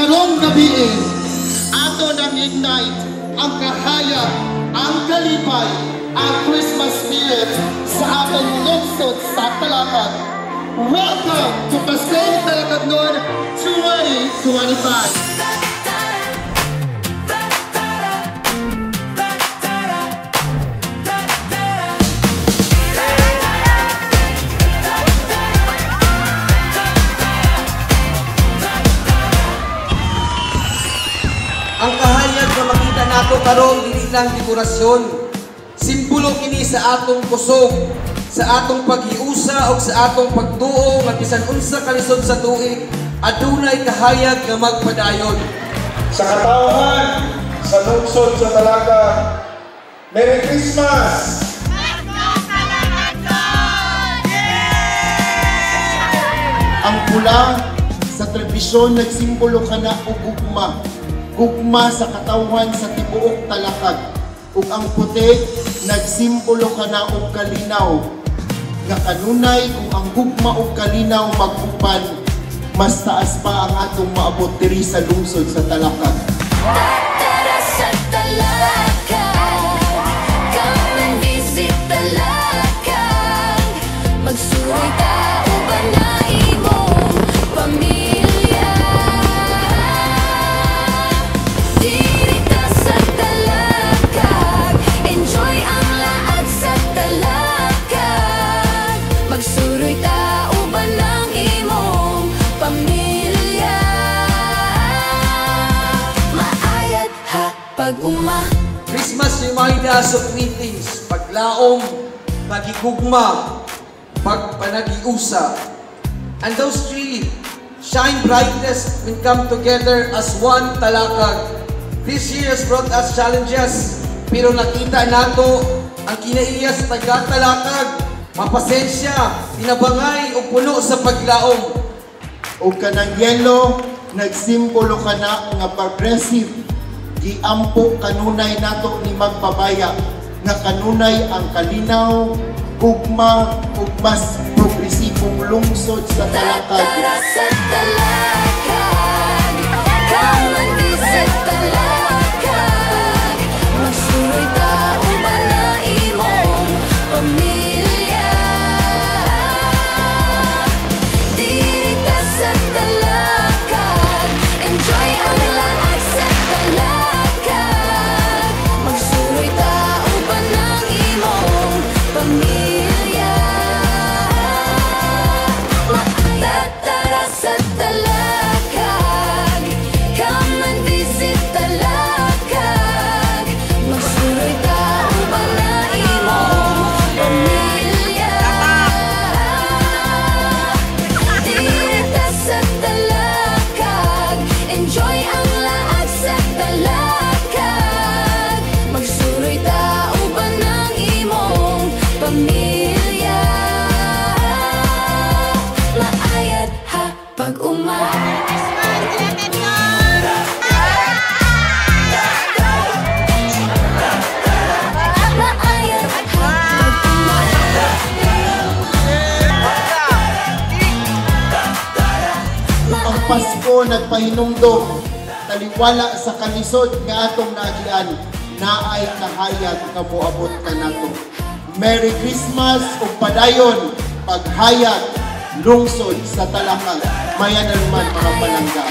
karong gabi ato nang ignite ang kahayag, ang kalipay, ang Christmas spirit sa atong lungsod sa Talakad. Welcome to Pasig Talakadnon 2025. Ang kahayag na makita nato karon dili lang dekorasyon, simbolo kini sa atong kusog, sa atong paghiusa ug sa atong pagtuo nga bisan unsa kalisod sa tuig adunay kahayag nga magpadayon. Sa katawhan, sa lungsod sa Talaga, Merry Christmas! Ang pula sa tradisyon nagsimbolo kana og gugma. Gugma sa katawhan sa tibuok Talakad. Ug ang puti nagsimbolo kana og kalinaw. Nga kanunay kung ang gugma ug kalinaw maguban, mas taas pa ang atong maabot diri sa lungsod sa Talakad. Magsuroy ta uban na imong pamilya. Diri ta sa Talakad, enjoy ang laag sa Talakad. Magsuroy ta uban ng imong pamilya. Maayat ha pag-uma. Christmas remind us of three things: paglaom, pagigugma, pagpanagiusa. And those three shine brightest when come together as one Talakad. This year has brought us challenges, pero nakita nato ang kinaiya sa taga-Talakad. Mapasensya, tinabangay o puno sa paglaom. O kanang yelo, nagsimbolo kana nga progressive. Giampo kanunay nato ni magpabaya nga kanunay ang kalinaw, gugma ug mas progresibong lungsod sa Talakad. Tara sa Talakad, come and visit Talakad. Magsuroy ta uban na imong pamilya. Diri ta sa Talakad, enjoy ang laag sa Talakad. Magsuroy ta uban ng imong pamilya. Tara sa Talakad, come and visit Talakad. Magsuroy ta uban na imong pamilya. Diri ta sa Talakad, enjoy ang laag sa Talakad. Magsuroy ta uban ng imong pamilya. Maayat ha pag-uma. Maayat ha pag-uma. Ang Pasko nagpahinumdom, taliwala sa kalisod nga atong naagian, naay kahayag nga moabot ka nato. Merry Christmas ug padayon paghayag lungsod sa Talakad. Mayanan man mga palangga.